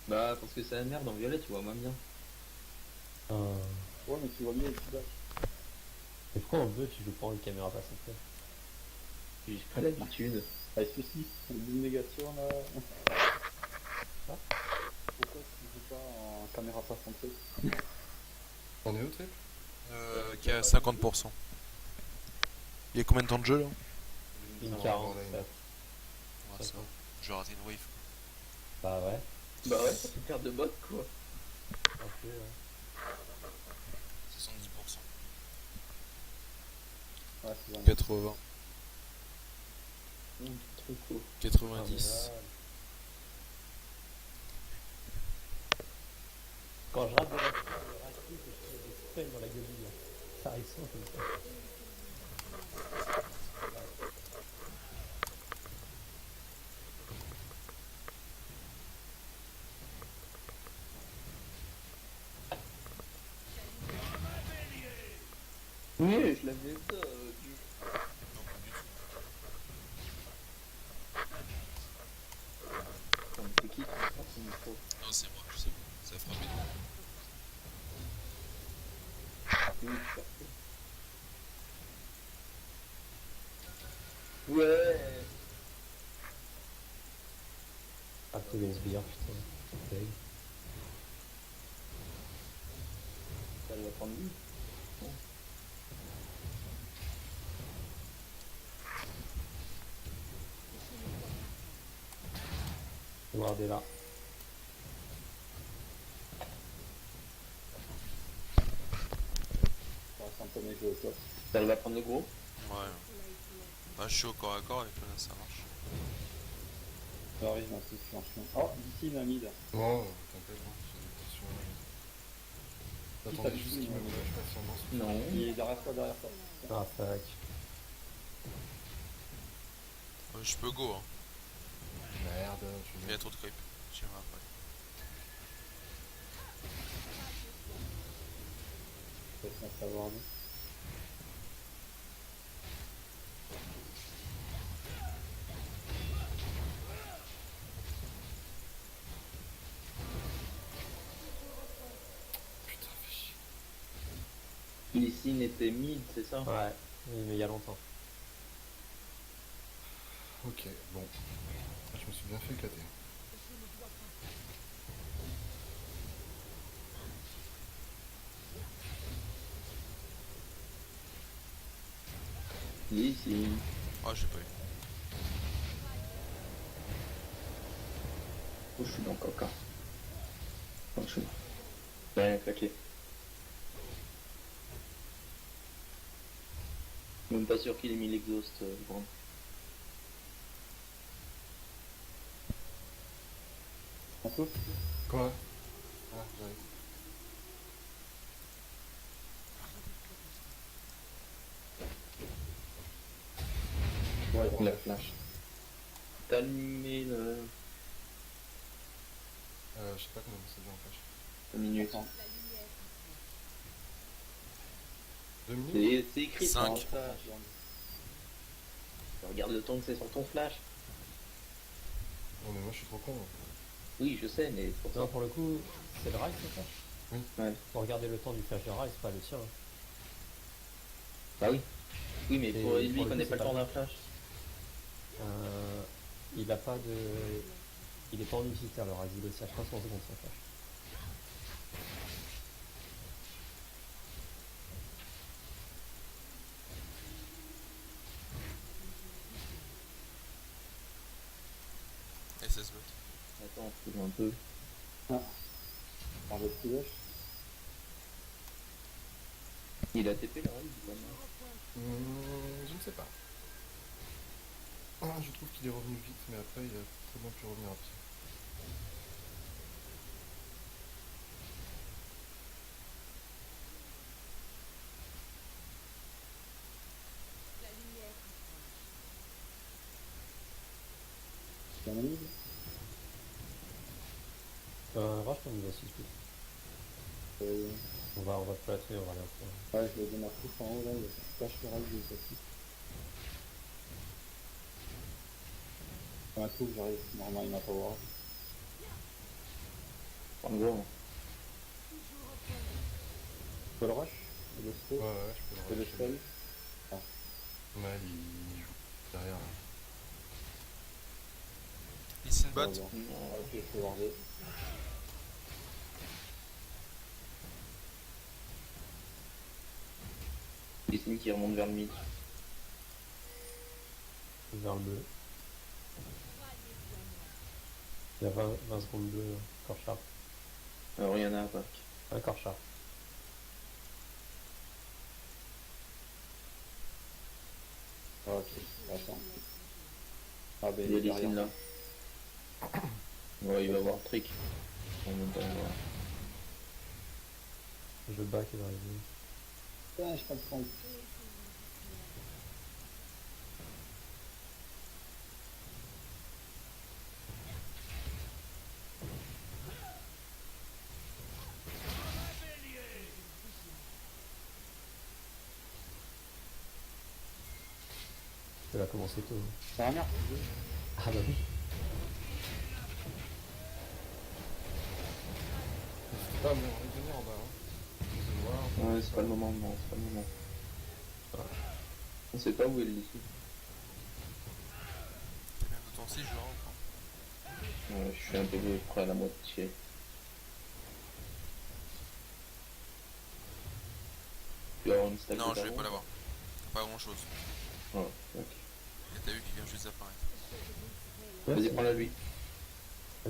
Bah, parce que c'est la merde en violet, tu vois moins bien. Euh, Ouais, mais tu vois mieux le feedback. Et pourquoi en bleu tu joues pas en caméra pas centrée? J'ai pas l'habitude. Avec ceci, une négation là. Ah, Pourquoi tu joues pas en caméra pas centrée? On est où, Trip? Qui est à 50%. Il y a combien de temps de jeu là? une Non, 40, Borderline. ça, Ouais, ça va. 60. Je vais rater une wave. Bah ouais, Bah ouais, ça fait perdre de bot quoi. un peu, ouais. 70%. Ouais, c'est vraiment. 80. Trop cool. Ah, mais 90. là, quand je rate de la raciste, je fais des sprays dans la gueule. Ça arrive souvent comme ça. Oui, je l'avais ça, Non, pas du tout. Attends, c'est qui prend son micro? Non, c'est moi, je sais pas. Ça a frappé. Oui, ouais. Ah, tous les sbires, putain. Deg. Ça va prendre lui. Regardez là. Ça reste un peu mieux que le top. Ça va prendre le gros. Ouais. Bah, je suis au corps à corps avec là, ça marche. Ça arrive dans ce flanchement. Oh, d'ici une amide. Bon, t'inquiète, bon, j'ai des questions. J'attendais juste qu'il me flash pas sur moi. Non. Il est derrière toi, derrière toi. Ah, fuck. Je peux go, hein. Merde, Mais il y a trop de creep. J'irai après. Je vais sans savoir nous. Putain, fais chier. Lysine était mid, c'est ça? Ouais, oui, mais il y a longtemps. Ok, bon. Je me suis bien fait éclater. Lysine. Ah, j'ai pas eu. Oh, je suis dans le coca. Oh, je suis... Ouais, claqué. Même pas sûr qu'il ait mis l'exhaust, Brand. On souffle. Quoi? Ah, j'arrive. Ouais, La flash. T'as allumé le... Je sais pas comment ça dit en flash. la minute. Attends. 2 minutes? C'est écrit Cinq. sur le flash. Regarde le temps que c'est sur ton flash. Non, mais moi je suis trop con. Oui, je sais, mais c'est pour Non, ça. pour le coup, c'est le Rice, c'est ça? Ouais. Faut regarder le temps du flash de Rice, pas le sien. Bah oui. Oui, mais Et pour pour lui, le il coup, connaît c'est pas le pas temps le d'un flash. Il a pas de... Il est pas en utilitaire, le Rice, il est aussi à 300 secondes sans flash. SS bot. Attends, je trouve un peu. Par votre piloche. Il a TP là, oui, quand même. Je ne sais pas. Ah, je trouve qu'il est revenu vite, mais après il a très bien pu revenir après. C'est un amide. Rush, on y va 6 plus. Euh, On va plâtrer, on va aller un peu. ouais, je vais donner un pouce en haut là. Il y a flash sur rage de celle-ci. Un coup, j'arrive. Normalement, il m'a pas voir. En gros, Paul Rush, le Ouais, saut, ouais, je peux et le le rusher. spell. Ouais, il joue derrière là. Listen Ah, bot. bon. Ah, ok, c'est bordé. Disney qui remonte vers le mid. Vers le bleu. Il y a 20 secondes de corps sharp. Alors, il y en a un pack. Un corps sharp. Ah, ok, attends. Ah, ben, Il y a derrière. Disney là. Ouais, il va voir trick. En même temps, voilà. Je back dans les yeux. Ah, je pas le temps. Tu l'as commencé tôt. Hein. Dernière. Ah bah oui. N'hésitez pas à me revenir en bas. Hein. Je vais voir. Ouais, c'est pas le moment, non, c'est pas le moment. On sait pas où est le Disney. T'as bien de ton 6 joueurs ou pas? Ouais, je suis un peu près à la moitié. Tu vas avoir une stack Non, de je vais tarot pas l'avoir. Pas grand chose. Ouais, ok. Et t'as vu qu'il vient juste d'apparaître. Vas-y, prends-la lui.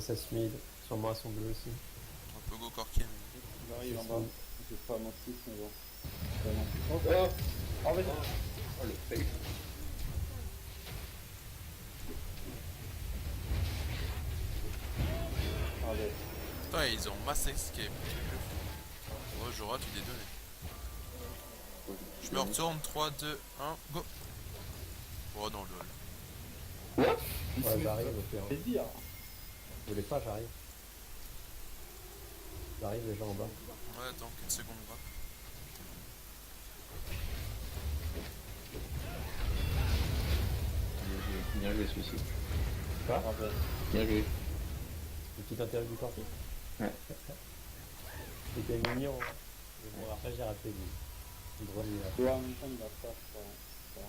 SS mid. Sur moi, son bleu aussi. Un peu go Corkin. Il arrive en bas. Je sais pas mon 6, mais bon. Oh, Oh, vas-y. oh le fail. Ah, ben. Putain, ils ont mass escape. Oh, j'aurai tout dédonné. Je me retourne, 3, 2, 1, go. Oh non, lol. Ouais, j'arrive au pire. C'est dire. Vous voulez pas, j'arrive. J'arrive les gens en bas. Ouais, attends, 4 secondes, va. Bien joué celui-ci. Ah, ben. Bien joué. Une petite intérêt du corps. Ouais. C'était mignon. Hein. Mais bon, après, j'ai raté le droit de Ouais, en même temps, il va pas ça.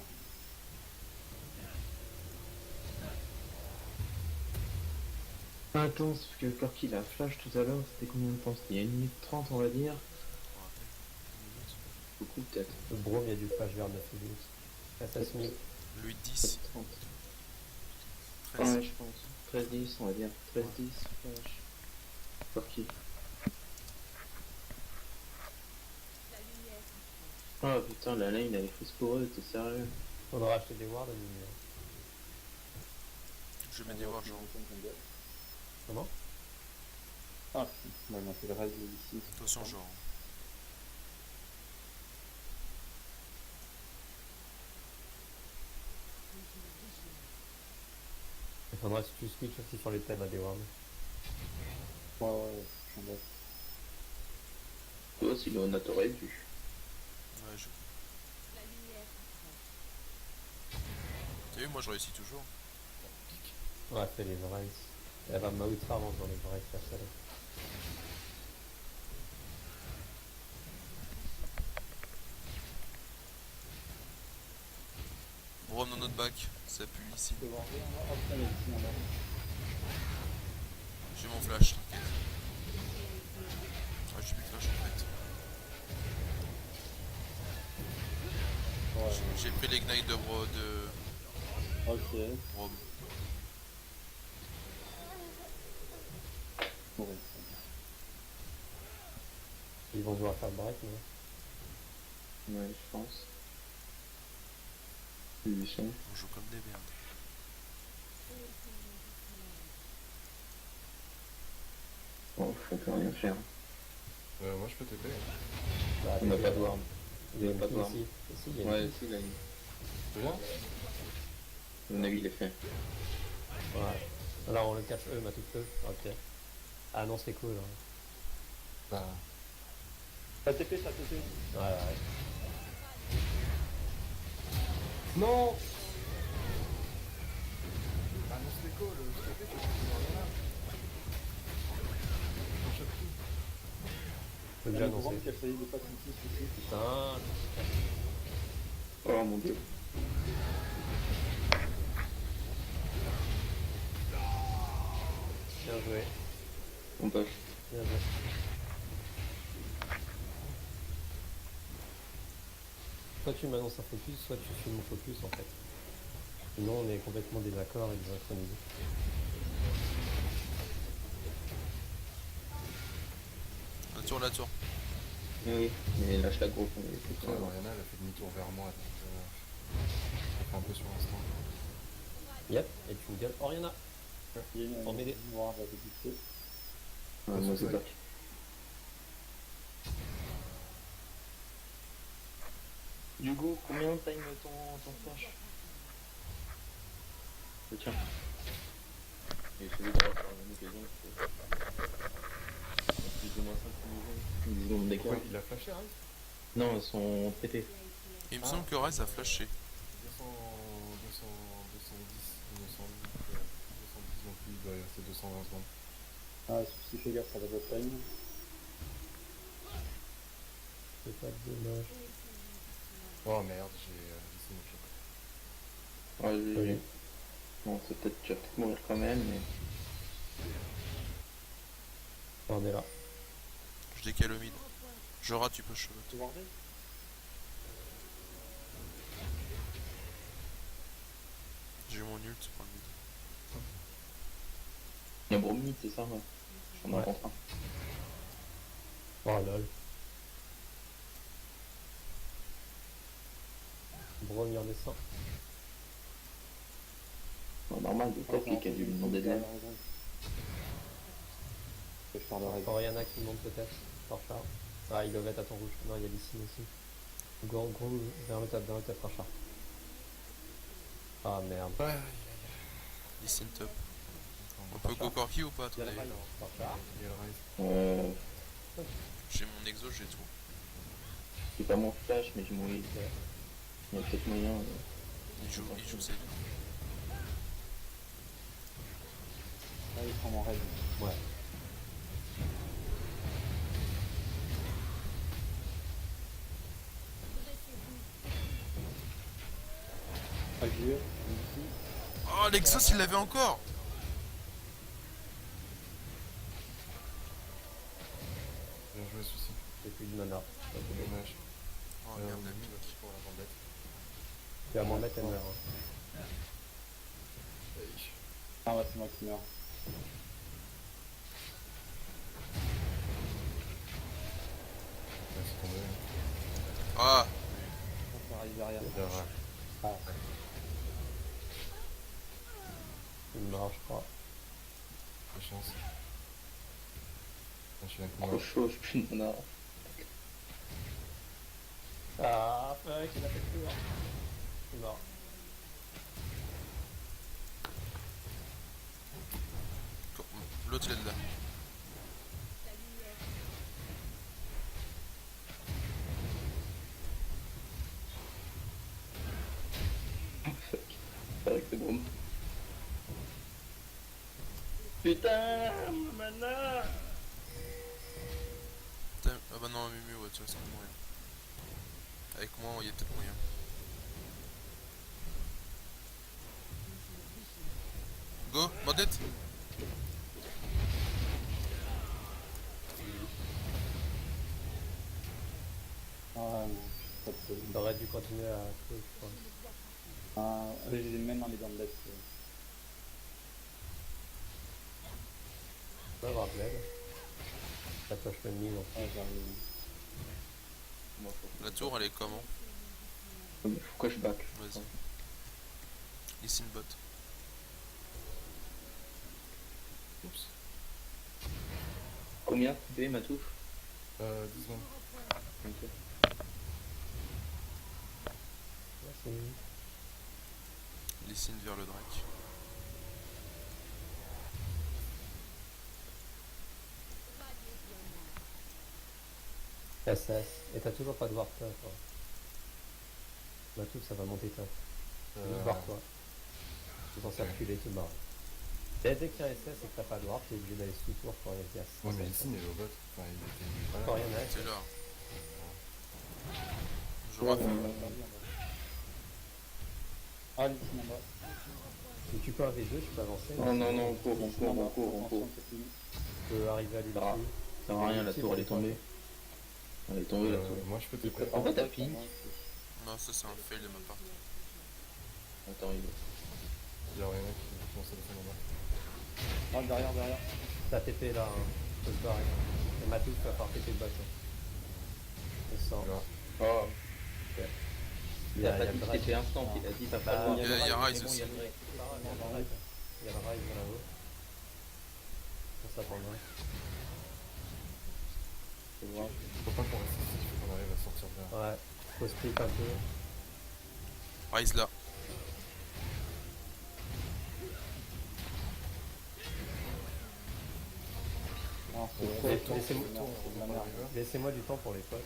Intense, parce que Corky il a flash tout à l'heure, c'était combien de temps? C'était il y a 1 minute 30 on va dire. Beaucoup peut-être. Le Brome, il y a du flash vers 9 minutes. SS mid. Lui 10, 30. 13. Ouais, je pense. 13-10 on va dire. 13-10 flash. Corky. Oh putain, la lane elle est phosphoreuse, t'es sérieux? Faudra acheter des wards à minuit. Je mets des voir genre. Comment? Ah, si. Ouais, moi, c'est le reste de ici. Attention, genre. Il faudra que tu switches aussi sur les thèmes à des wards. Ouais, je suis en bas. Tu vois, si Léona t'aurait dû. Ouais, je. T'as vu, moi je réussis toujours. Ouais, fait les vrais. Elle va m'out avant dans les vrais faire ça. Rome dans notre bac, ça pue ici. Je peux voir bien, là. Oh, putain, il y a ici en bas. J'ai mon flash, t'inquiète. Ah, j'ai plus de flash en fait. Ouais, J'ai pris l'ignite de ok. Rome. Ouais. Ils vont devoir faire le break, mais... Ouais, je pense. Ils sont. On joue comme des merdes. Bon, faut plus rien faire. Moi je peux TP. Bah, On n'a pas de ward. Il y a pas de une ward. ici. Ici, il y a Ouais, une si, là, Tu viens? à mon avis, il est fait. Ouais. Là, on le catch eux, ma toute peu. Ok. Ah non, c'est cool. Hein. Bah. Ça TP. Ouais, ouais. Non! Annonce l'écho, le TP, tu peux plus rien là. On chope tout. peux déjà annoncer. Qui a failli de pas ici. Putain. Oh mon dieu. Bien joué. On push. Bien joué. Soit tu m'annonces un focus, soit tu suis mon focus en fait. Sinon on est complètement désaccord et désynchronisé. La tour. Oui, mais lâche la groupe, on est plus Putain, tard. Oriana, elle a fait demi-tour vers moi, donc ça fait un peu sur l'instant. Yep, et tu me gueules Oriana. Il y a une Pour m'aider. noire avec des piquets. Ouais, moi c'est Ouais. back. Du coup, combien time ton flash? Tiens. Et celui de la même occasion, c'est plus ou moins 5 secondes d'écart. Pourquoi il a flashé, Rise Non, elles sont pétées. Il me semble que Rise a flashé. 210, il me semble. 210, donc lui, il doit y rester 220 secondes. Ah, si fais gaffe, ça va votre time. C'est pas dommage. Oh merde, j'ai laissé mon choc. Ouais, Oui. Bon, c'est peut-être, tu vas peut-être mourir quand même, mais. On est là. Je décale au mid. Jora, tu peux cheveux. Tu vois J'ai eu mon ult pour le mid. Il y a Bromid, c'est ça, ouais. J'en Ouais. rencontre un. Oh lol. Brom il redescend. Bon, normal, de top, il a dû lui demander de l'aide. Je vais faire le reste. Oriana qui monte peut-être. Par char. Ah, il doit être à ton rouge. Non, il y a Lysine aussi. Gros vers le top par char. Ah merde. Ouais, Listen top. On peut go Corki ou pas? Il y a le Attendez. Rise par char. il y a le Rise. J'ai mon exo, j'ai tout. C'est pas mon flash, mais je mouille. Il y a peut-être moyen. Il joue c'est lui. Ah, il prend mon raid. Ouais. Agir, ici. Oh, l'Exos, il l'avait encore! Bien joué, souci. J'ai plus de mana. C'est dommage. Oh merde, la oui, pique. merci pour la vendette. Tu vas m'en mettre, elle meurt. Hein. Ah ouais, c'est moi qui meurs. Laisse tomber. Ah! Ça arrive derrière. Derrière. Ah, Il meurt, je crois. La chance. Je viens de Trop mourir. chaud, je plus de mana. Ah, fuck, il a fait le tour. Il est mort. L'autre, il est là. Fuck. Avec c'est bon. Putain, mana! Putain, ah bah non, Mumu, ouais, tu vois, c'est moyen. Avec moi, il y a peut-être moyen. Go, Modette! ah non, pas de problème. T'aurais dû continuer à jouer, je crois. Ah, je les ai même dans les dents de l'Est. Pas grave, l'aide. Ça touche le mine. Ah, j'arrive. Moi, La tour, elle est comment? faut que je back. Vas-y. Listen bot. Oups. Combien TP ma touche? 10 secondes. Ok. Merci. Listen vers le Drake. SS. Et t'as toujours pas de voir toi. Bah tout ça va monter top. Juste voir toi. Tu t'en circuler, te barrer. Dès qu'il y a un SS et que t'as pas de warp, t'es obligé d'aller sous tour pour aller via. Ouais, mais ici, il est au bot. Enfin, il était pas là. Encore rien à C'est là. Je Ouais, refais. on va pas bien, Ah, Lee Sin en bas. Et tu peux un V2, tu peux avancer. Non, non, non, on Lee court, on Sin en court, bas, on court, on court. attention, c'est fini. Tu peux arriver à l'ulti. Ah. Ça sert à rien, la tour elle est tombée. Elle est tombée la tour. Moi, je peux te Il prêter. prépare En fait, le t'as bot, ping. moi, Non, ça c'est un fail de ma part. Attends, il est. Il y a rien qui commence à descendre en bas. Ah, derrière. T'as TP là, hein. Faut se barrer. Et Matou va falloir TP le bot. On sent. Là. Oh, Il y a t'as pas le dit que drive. c'était instant, il a dit t'as pas le Bah, droit. Il y a le Rise mais bon, aussi. Il y a le drive. Il y a le Rise là-haut. On s'attendrait. Faut voir. Faut pas qu'on reste ici, il faut qu'on arrive à sortir de là. Ouais. Faut split un peu. Rise là. Non, c'est Ouais, trop, laissez-moi- c'est de la merde. Laissez-moi du temps pour les potes.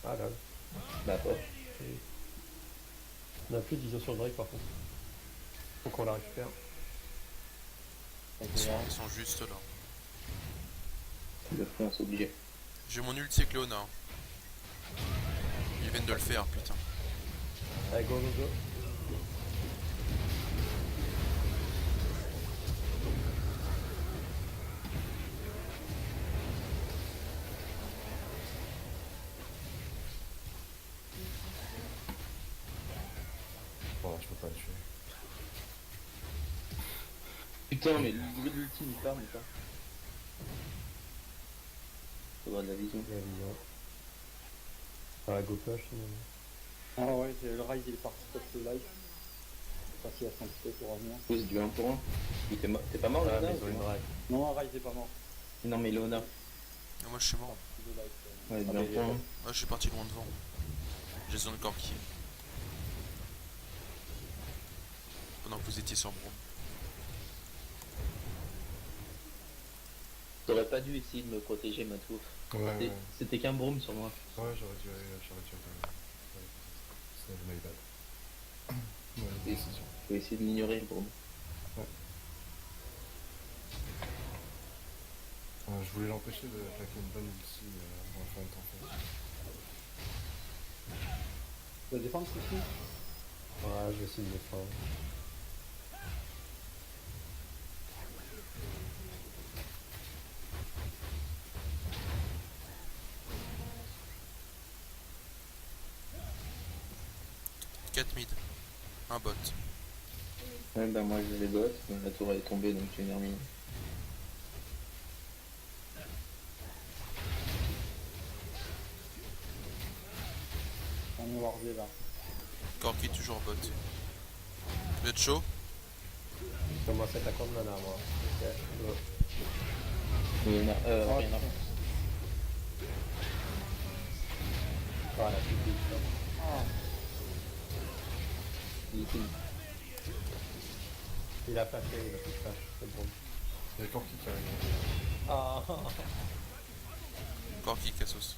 Ah là. Bah, pas. On a plus de vision sur le Drake par contre. Faut qu'on la récupère. Ils sont juste là. Le fond, c'est obligé. J'ai mon ulti avec Léona. Ils viennent de le faire, putain. Allez, go, go, go. Bon, je peux pas le tuer. Putain, mais le bruit de l'ulti, il part, mais pas. Faudra de la vision. La vision. Ah, go push. Ah ouais, le Rise il est parti top le live. Je sais pas s'il a son petit pour revenir. Pose du 1 pour 1. T'es pas mort, Ah, Léona mais ils ont une drive. Non, non, Rise est pas mort. Non, mais Léona. Et moi je suis mort. Le live, Ouais, du Ah, 1 mais pour 1. Ah, je suis parti loin devant. J'ai zone Corki. Pendant que vous étiez sur Brome. T'aurais pas dû essayer de me protéger, Matou. Ouais. C'était qu'un broom sur moi. Ouais, j'aurais dû. C'est my bad. Ouais, Oui. décision. Faut essayer de l'ignorer, le broom. Je voulais l'empêcher de plaquer une bonne ulti en fin de temps. Tu vas défendre ce coup? Ouais, je vais essayer de défendre. Quatre mid. Un bot. Ouais, bah moi je les botte, mais la tour elle est tombée donc j'ai terminé. On est wardé là. Corki toujours bot. Vous êtes chaud? Je commence à attaquer de mana, moi. Ok, go. Il y en a, Oh, rien à Ah, la pipi. Il était Il a flashé, il a plus de flash. C'est bon. Il y a Corki qui arrive. Ah, Corki Cassos.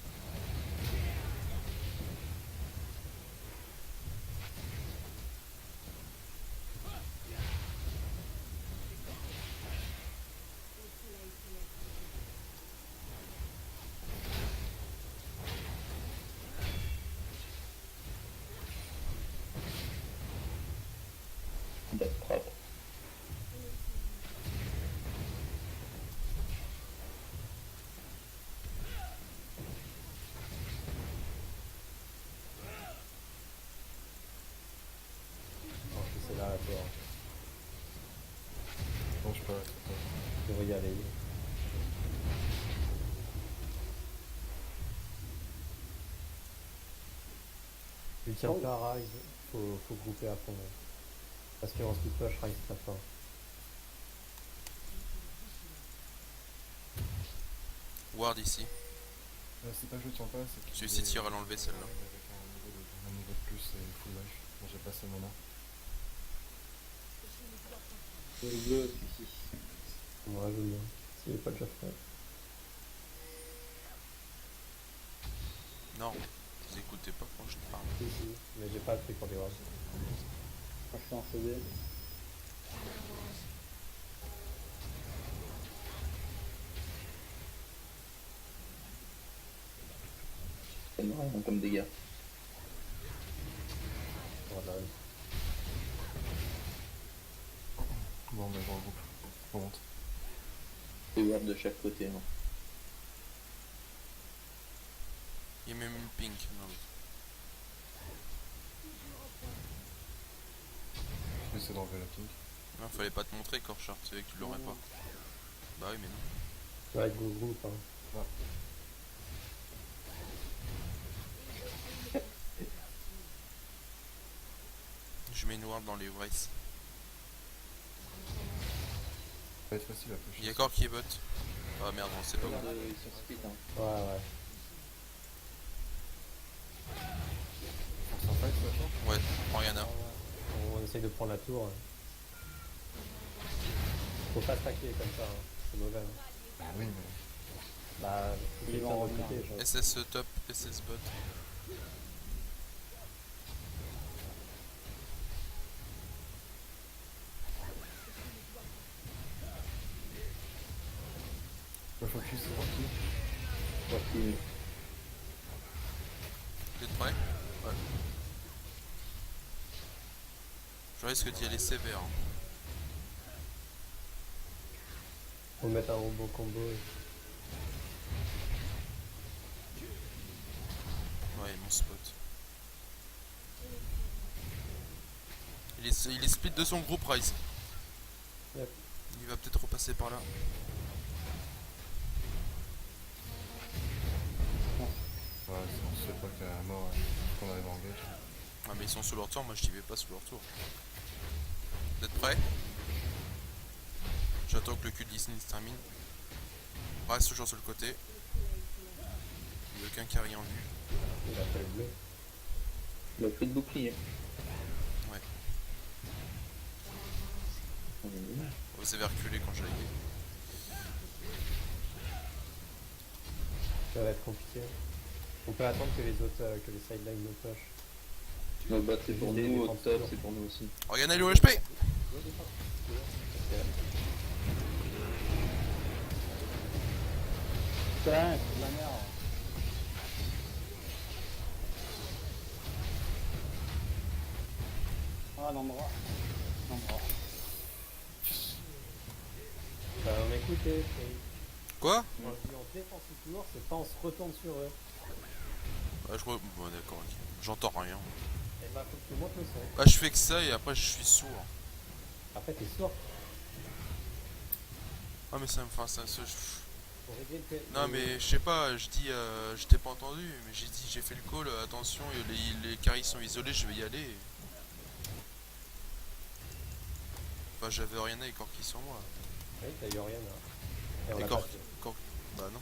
d'être propre. je pense que c'est là, toi. Non, je peux pas. Je devrais y aller. Tu tiens pas Rise, faut grouper à fond. Parce qu'en speed push, Rise très fort. Ward ici. C'est pas que je tiens pas, c'est que. Celui-ci tire à l'enlever celle-là. Avec un niveau de plus et full life. Moi j'ai passé mon mana. C'est le bleu celui-ci. Moi, je veux bien. S'il est pas déjà fait. Non. Vous écoutez pas quand je parle. Si, si. Mais j'ai pas le truc pour des wards. Moi je suis en CD. hein, comme dégâts. Voilà. Bon, bah, je regroupe. Je remonte. Et ward de chaque côté. Hein. Il y a même une pink. Non, oui. Je vais essayer d'enlever la pink. Non, fallait pas te montrer, Korchart, tu savais que tu l'aurais pas. Bah oui, mais non. Ouais, go groupe. Hein. Je mets noir dans les Vice. Ça va être facile à Il pusher. y a Kork qui est bot. Ah merde, on sait pas où. Ils sont split. Hein. Ouais, ouais. On s'en fight, machin. Ouais, prends Yana. On essaye de prendre la tour. Hein. Faut pas stacker comme ça, hein. C'est mauvais. Hein. Bah oui, mais. Bah, Ils c'est vont ça de revenir, côté. déjà. SS top, SS bot. Le focus, c'est parti. Parti. Vous êtes prêts? Ouais. Je risque d'y aller sévère. Faut mettre un robot combo. Ouais, mon spot. Il est split de son groupe, Rise. Yep. Il va peut-être repasser par là. Ouais, on sait pas qu'à la mort, qu'on arrive en gauche. Ah mais ils sont sous leur tour, moi je n'y vais pas sous leur tour. Vous êtes prêts? J'attends que le cul de Disney se termine. Reste toujours sur le côté. Il n'y a aucun carry en vue. Il a fait le bleu. Il a pris de bouclier. Ouais. On est nul. Vous avez reculé quand j'ai aidé. Ça va être compliqué. On peut attendre que les autres, que les sidelines nous push. Nos bots c'est pour Des nous, au défenses top pures. c'est pour nous aussi. Regardez l'OHP. Putain, c'est de la merde. Ah, l'endroit. L'endroit. Mais écoutez, Quoi? quand je dis on défense toujours, c'est pas on se retourne sur eux. Ah, je crois... Bon d'accord, ok. J'entends rien. Et bah faut que tu montes le son. Ah je fais que ça et après je suis sourd. Après t'es sourd. Ah mais ça me... Enfin, ça... Faut régler le Non mais je sais pas, je dis... je t'ai pas entendu, mais j'ai dit, j'ai fait le call, attention, les carries sont isolés, je vais y aller. Enfin j'avais rien avec Corki sur moi. Oui, t'as eu rien là. Et on Et l'a Cork... pas fait. Cork... Bah non.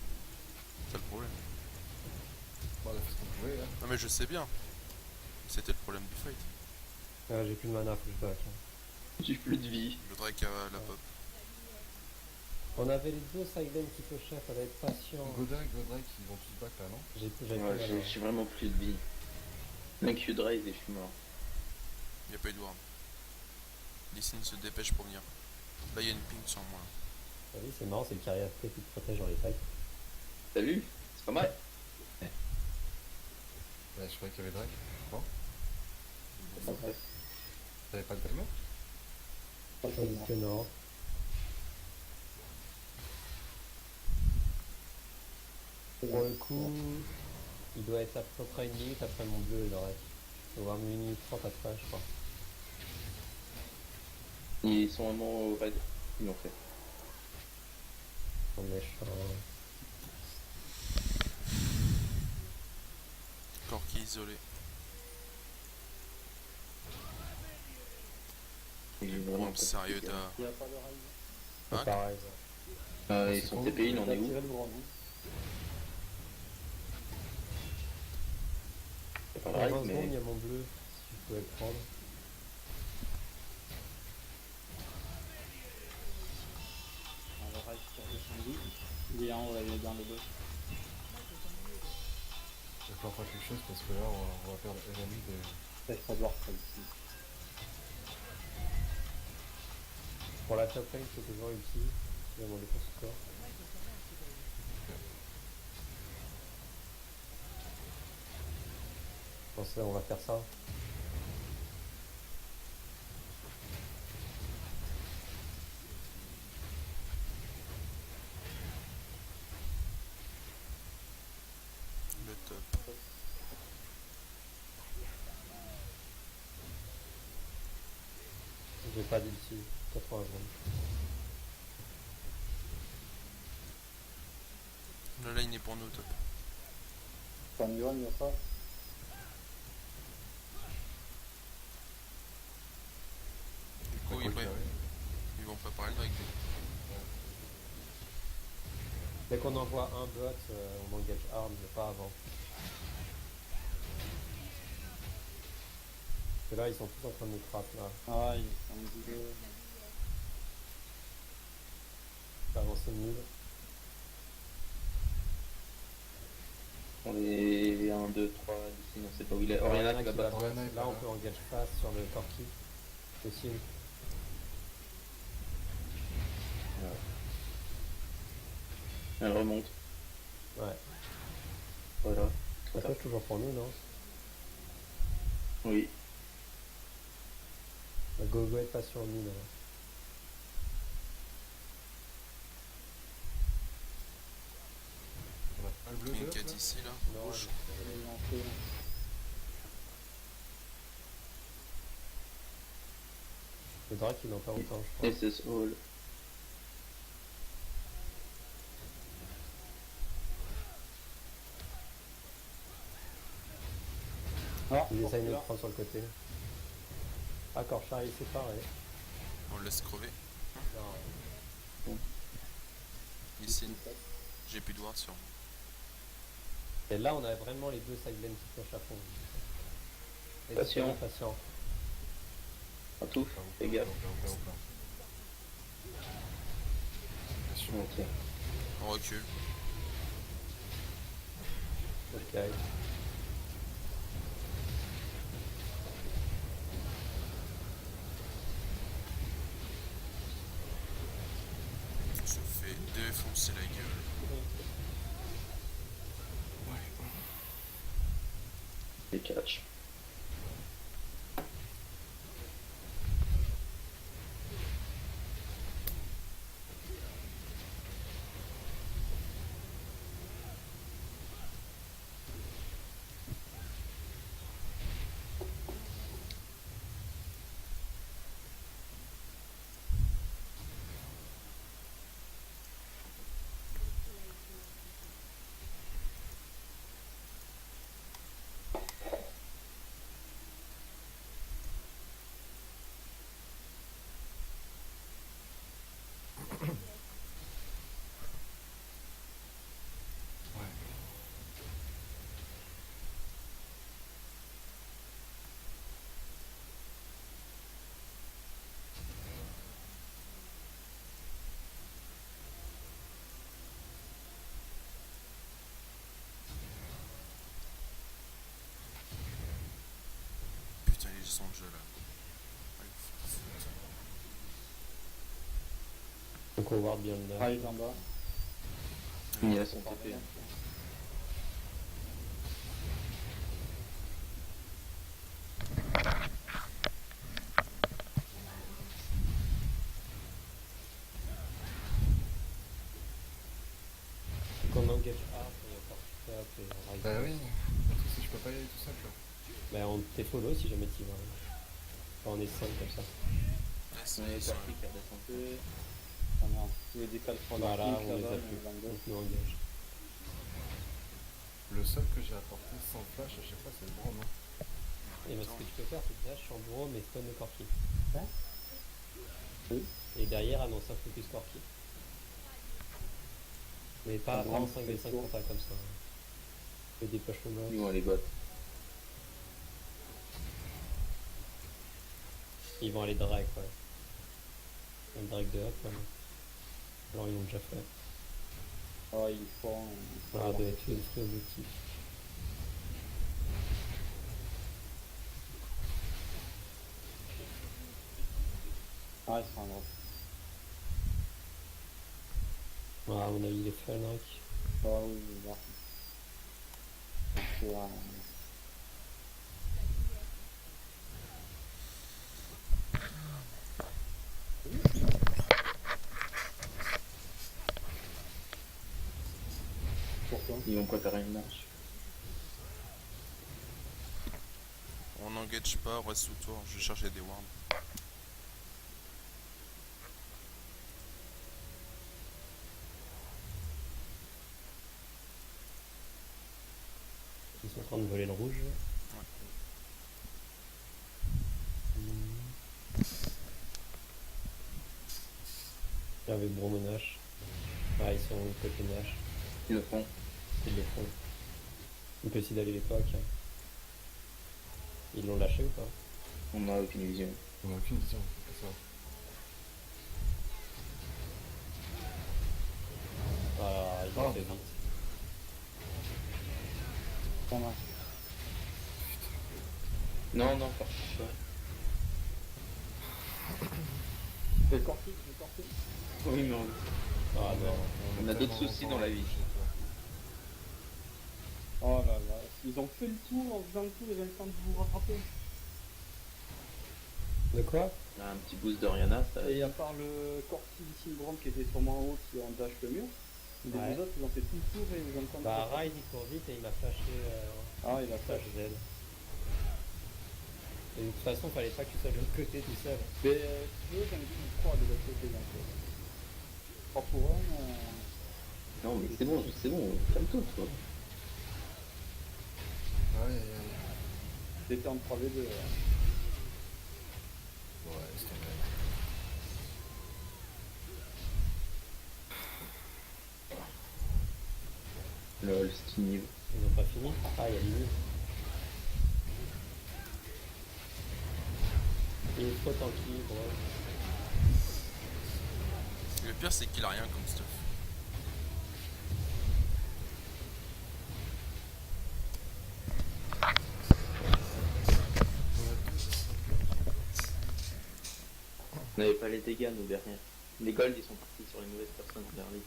C'est le problème. Bon, on a fait ce qu'on pouvait, hein. Non mais je sais bien. C'était le problème du fight. J'ai plus de mana, faut que je back. J'ai plus de vie. Le Drake à la pop. On avait les deux sidelines qui pushaient, fallait être patient. Godric, ils vont tous back là, non? J'avais plus Ouais, de mana. j'ai vraiment plus de vie. Un Q-Drive et je suis mort. Il n'y a pas eu de ward. Lysine se dépêche pour venir. Là il y a une ping sur moi. T'as vu, c'est marrant, c'est le carré AFK qui te protège dans les fights. T'as vu? C'est pas mal. Ouais, je croyais qu'il y avait Drake. Non? C'est pas mal. T'avais pas le timer? Pas le Tandis temps. que non. Pour le coup, il doit être à peu près une minute après mon bleu, il aurait. Il doit avoir une minute 30 après, je crois. Ils sont vraiment au raid. Ils l'ont fait. Son méchant. Corki isolé. Ils ont vraiment Bon, pas sérieux, de t'as... Il n'y a pas de rail. C'est Hein pareil. Ils sont TPI, il en Il a est où? tiré le gros, non? C'est pas Dans vrai, 20 secondes, il y mais. a mon bleu, si je pouvais le prendre. Le rail qui est redescendu. Il est en haut, là, il est dans le dos. Il va falloir faire quelque chose parce que là, on va perdre RMI de. Ça serait de voir ça ici. Pour la top lane, c'est toujours utile. Je vais demander pour ce score. pense qu'on va faire ça. Le top. J'ai pas d'ulti. 80 secondes. La line est pour nous, top. T'en y va, il y a ça. Du coup, ils vont préparer le Drake. Dès qu'on envoie un bot, on engage arme, mais pas avant. Parce que là, ils sont tous en train de nous trap là. Ah, il sont deux. Faut avancer nul. On est 1, 2, 3, d'ici, on sait pas où il est. Oriana qui va qui va battre. bot. Oriana est Là, pas on là. peut engage face sur le Corki. Possible. Elle remonte. Ouais. Voilà. Ça touche toujours pour nous, non? Oui. Gogo est pas sur mine alors. On a pas le bleu Il y a de une quête là ici, là. Non, Rouge. Il est lancé. le Drake il est dans pas longtemps, je crois. SS Hall. Ah, Il essaye de là. le prendre sur le côté. Ah, Korchar il s'est paré. On le laisse crever. Non. Ici, j'ai plus de ward sur moi. Et là, on a vraiment les deux sidelines qui clochent à fond. Et Patient. patient. À tout. Fais gaffe. Ok. On recule. Ok. On se fait défoncer la gueule. Les catch. Putain, ils sont de jeu là. Donc on ward bien le Ah, nerf. il est en bas. Il a son TP. Donc on engage hard et on part top et on ride. Bah oui. Surtout si je peux pas y aller tout seul quoi. Bah on t'es follow si jamais t'y vas. Enfin, on est 5 comme ça. Là, c'est- On est ils sont- parti qui a descendu. Ah non, il est décalé sur la Voilà, flic, on les là-bas, a mais plus. dans le dos. Donc nous engage. Le seul que j'ai apporté sans flash à chaque fois c'est le grand non. Et bah, ce que tu peux faire, c'est dash en bureau mais stun le Corki. Hein Oui. Et derrière annonce un focus Corki. Mais pas Un grand 5v5 tour. contre comme ça. Que des push le mode. Ils vont les bots. Ils vont aller drag, ouais. Un drag de up, ouais. Alors ils l'ont déjà fait. Ah, il faut. Voilà, de tous les objectifs. Ah, ils sont en bas. Voilà, à mon avis, il est fait, le drag. Ah oui, là. C'est, Pourquoi? Ils vont préparer une marche. On n'engage pas, on reste sous tour, je vais chercher des wards. Ils sont en train de voler le rouge. Là, avec Bromonash. Ah, ils sont côté Nash. Ils le font. Ils le font. On peut essayer d'aller l'époque. Ils l'ont lâché ou pas? On n'a aucune vision. On a aucune vision, c'est ça. Ah, ils Ah. l'ont fait vite. Ça marche. Non, pas. J'ai corté, j'ai corté. Oui, mais Ah non. on a d'autres tellement soucis longtemps dans la vie. chez toi. Oh là là, ils ont fait le tour, en faisant le tour, ils ont le temps de vous rattraper. De quoi? Là, un petit boost d'Oriana, ça. Et à part le Corti Syndrome qui était sûrement en haut, qui en dash le mur, les Ouais. deux autres, ils ont fait tout le tour et ils ont le temps de Bah, rattraper. Rise il court vite et il m'a flashé. Ah, il a Flash flash. Z. Et de toute façon, fallait pas que tu sois de l'autre côté tout seul. Mais si tu veux, j'en ai vu 3 de l'autre côté, donc 3 pour 1, Non, mais c'est bon, calme-toi, toi. Aïe aïe aïe. c'était en 3v2. Ouais, c'est tombé. Lol, Steve. Ils ont pas fini. Ah, il y a Lily. Il est trop tranquille, gros. Le pire, c'est qu'il a rien comme stuff. On n'avait pas les dégâts, nous, derrière. Les golds, ils sont partis sur les mauvaises personnes en early.